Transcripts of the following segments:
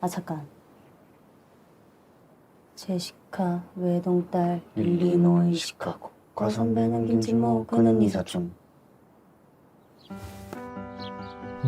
아 잠깐. 제시카 외동딸 일리노이 시카고 과선배는 김치모 그는 이사촌.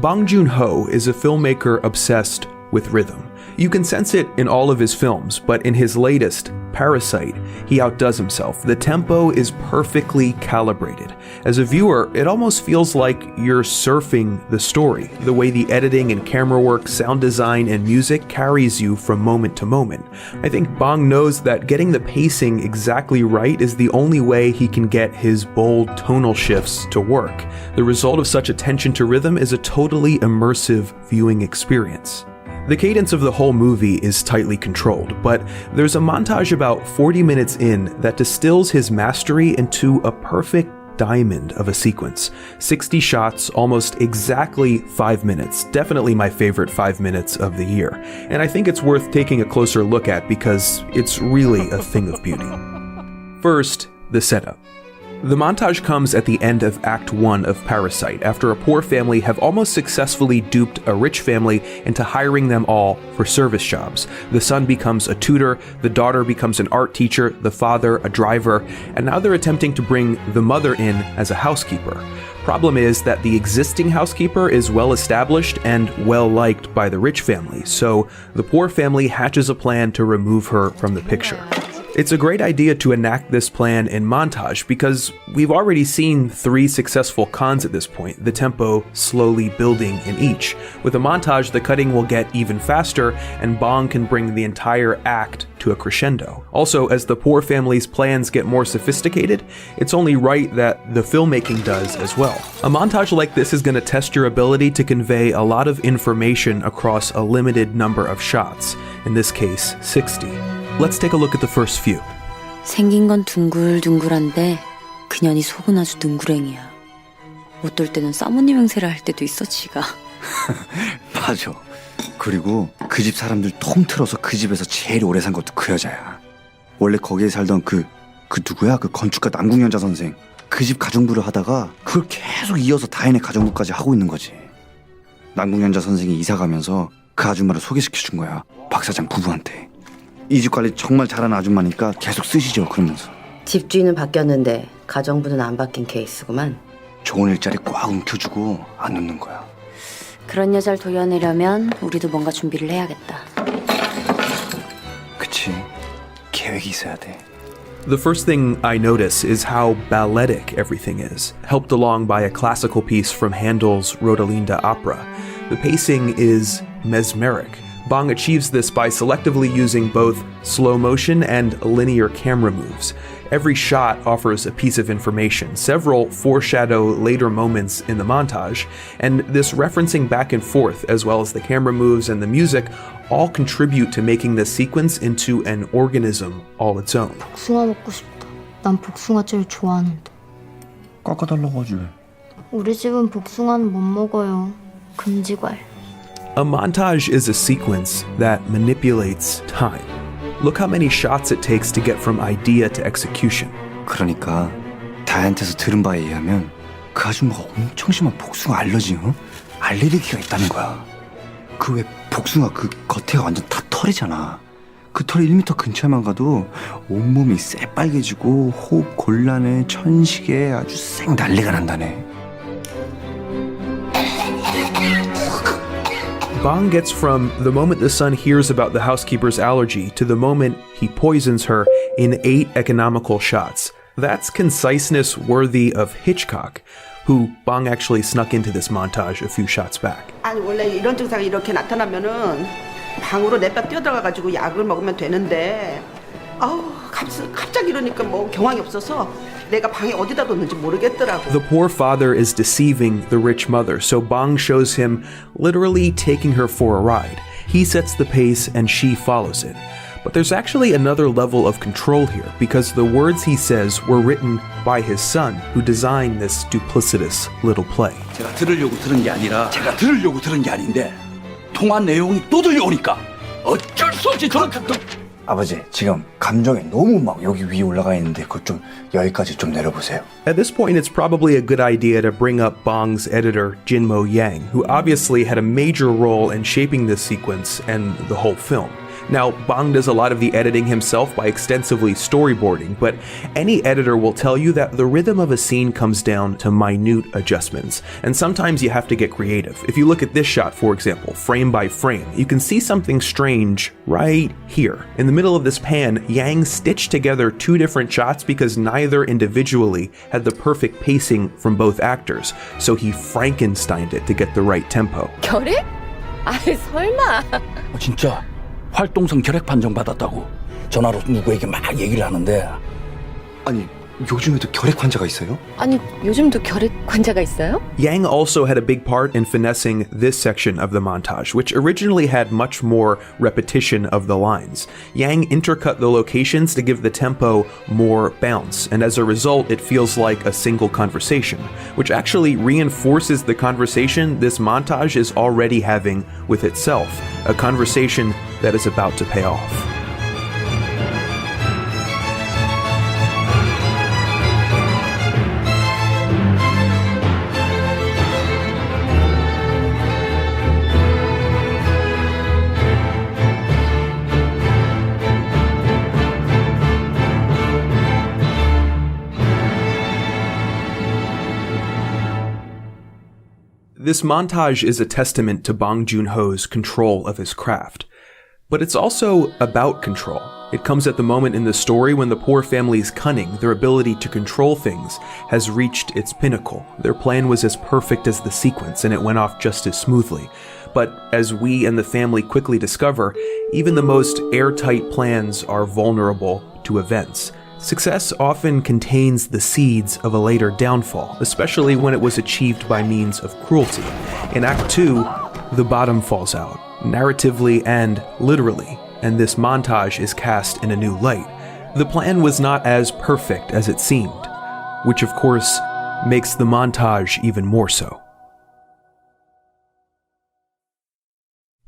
Bong Joon-ho is a filmmaker obsessed with rhythm. You can sense it in all of his films, but in his latest, Parasite, he outdoes himself. The tempo is perfectly calibrated. As a viewer, it almost feels like you're surfing the story. The way the editing and camera work, sound design, and music carries you from moment to moment. I think Bong knows that getting the pacing exactly right is the only way he can get his bold tonal shifts to work. The result of such attention to rhythm is a totally immersive viewing experience. The cadence of the whole movie is tightly controlled, but there's a montage about 40 minutes in that distills his mastery into a perfect diamond of a sequence. 60 shots, almost exactly 5 minutes. Definitely my favorite 5 minutes of the year. And I think it's worth taking a closer look at because it's really a thing of beauty. First, the setup. The montage comes at the end of Act 1 of Parasite, after a poor family have almost successfully duped a rich family into hiring them all for service jobs. The son becomes a tutor, the daughter becomes an art teacher, the father a driver, and now they're attempting to bring the mother in as a housekeeper. Problem is that the existing housekeeper is well established and well liked by the rich family, so the poor family hatches a plan to remove her from the picture. It's a great idea to enact this plan in montage because we've already seen 3 successful cons at this point, the tempo slowly building in each. With a montage, the cutting will get even faster and Bong can bring the entire act to a crescendo. Also, as the poor family's plans get more sophisticated, it's only right that the filmmaking does as well. A montage like this is going to test your ability to convey a lot of information across a limited number of shots, in this case, 60. Let's take a look at the first few. 생긴 건 둥글둥글한데 그년이 속은 아주 능구랭이야. 어떨 때는 사모님 행세를 할 때도 있어 지가. 맞아. 그리고 그 집 사람들 통틀어서 그 집에서 제일 오래 산 것도 그 여자야. 원래 거기에 살던 그 누구야? 그 건축가 남궁연자 선생. 그 집 가정부를 하다가 그걸 계속 이어서 다인의 가정부까지 하고 있는 거지. 남궁연자 선생이 이사 가면서 그 아줌마를 소개시켜준 거야. 박 사장 부부한테. 이 집 관리 정말 잘하는 아줌마니까 계속 쓰시죠 그러면서. 집주인은 바뀌었는데 가정부는 안 바뀐 케이스구만. 좋은 일자리 꽉 움켜주고 안 놓는 거야. 그런 여자를 도려내려면 우리도 뭔가 준비를 해야겠다. 그치. 계획이 있어야 돼. The first thing I notice is how balletic everything is, helped along by a classical piece from Handel's Rodelinda opera. The pacing is mesmeric. Bong achieves this by selectively using both slow motion and linear camera moves. Every shot offers a piece of information. Several foreshadow later moments in the montage, and this referencing back and forth, as well as the camera moves and the music, all contribute to making this sequence into an organism all its own. 복숭아 먹고 싶다. 난 복숭아 제일 좋아하는데. 깎아달라고 하지. 우리 집은 복숭아는 못 먹어요. 금지과일. A montage is a sequence that manipulates time. Look how many shots it takes to get from idea to execution. 그러니까 다이한테서 들은 바에 의하면 그 아줌마가 엄청 심한 복숭아 알러지, 알레르기가 있다는 거야. 그 왜 복숭아 그 겉에가 완전 다 털이잖아. 그 털이 1m 근처에만 가도 온몸이 새빨개지고 호흡 곤란해, 천식에 아주 쌩 난리가 난다네. Bong gets from the moment the son hears about the housekeeper's allergy to the moment he poisons her in 8 economical shots. That's conciseness worthy of Hitchcock, who Bong actually snuck into this montage a few shots back. 아니 원래 이런 증상이 이렇게 나타나면은 방으로 냅다 뛰어들어가가지고 약을 먹으면 되는데 아우 갑자기 이러니까 뭐 경황이 없어서 내가 방에 어디다 뒀는지 모르겠더라고. The poor father is deceiving the rich mother, so Bong shows him literally taking her for a ride. He sets the pace and she follows it. But there's actually another level of control here, because the words he says were written by his son, who designed this duplicitous little play. 제가 들으려고 들은 게 아니라 제가 들으려고 들은 게 아닌데 통화 내용이 또 들려오니까 어쩔 수 없이 저는 아버지, 지금 감정이 너무 막 여기 위에 올라가 있는데 그거 좀 여기까지 좀 내려보세요. At this point, it's probably a good idea to bring up Bong's editor, Jinmo Yang, who obviously had a major role in shaping this sequence and the whole film. Now, Bong does a lot of the editing himself by extensively storyboarding, but any editor will tell you that the rhythm of a scene comes down to minute adjustments, and sometimes you have to get creative. If you look at this shot, for example, frame by frame, you can see something strange right here. In the middle of this pan, Yang stitched together two different shots because neither individually had the perfect pacing from both actors, so he Frankensteined it to get the right tempo. 결핵? 아이 설마. 진짜 활동성 결핵 판정 받았다고 전화로 누구에게 막 얘기를 하는데. 아니, 요즘에도 결핵 환자가 있어요? 아니 요즘도 결핵 환자가 있어요? Yang also had a big part in finessing this section of the montage, which originally had much more repetition of the lines. Yang intercut the locations to give the tempo more bounce, and as a result, it feels like a single conversation, which actually reinforces the conversation this montage is already having with itself, a conversation that is about to pay off. This montage is a testament to Bong Joon-ho's control of his craft. But it's also about control. It comes at the moment in the story when the poor family's cunning, their ability to control things, has reached its pinnacle. Their plan was as perfect as the sequence, and it went off just as smoothly. But as we and the family quickly discover, even the most airtight plans are vulnerable to events. Success often contains the seeds of a later downfall, especially when it was achieved by means of cruelty. In Act 2, the bottom falls out, narratively and literally, and this montage is cast in a new light. The plan was not as perfect as it seemed, which of course makes the montage even more so.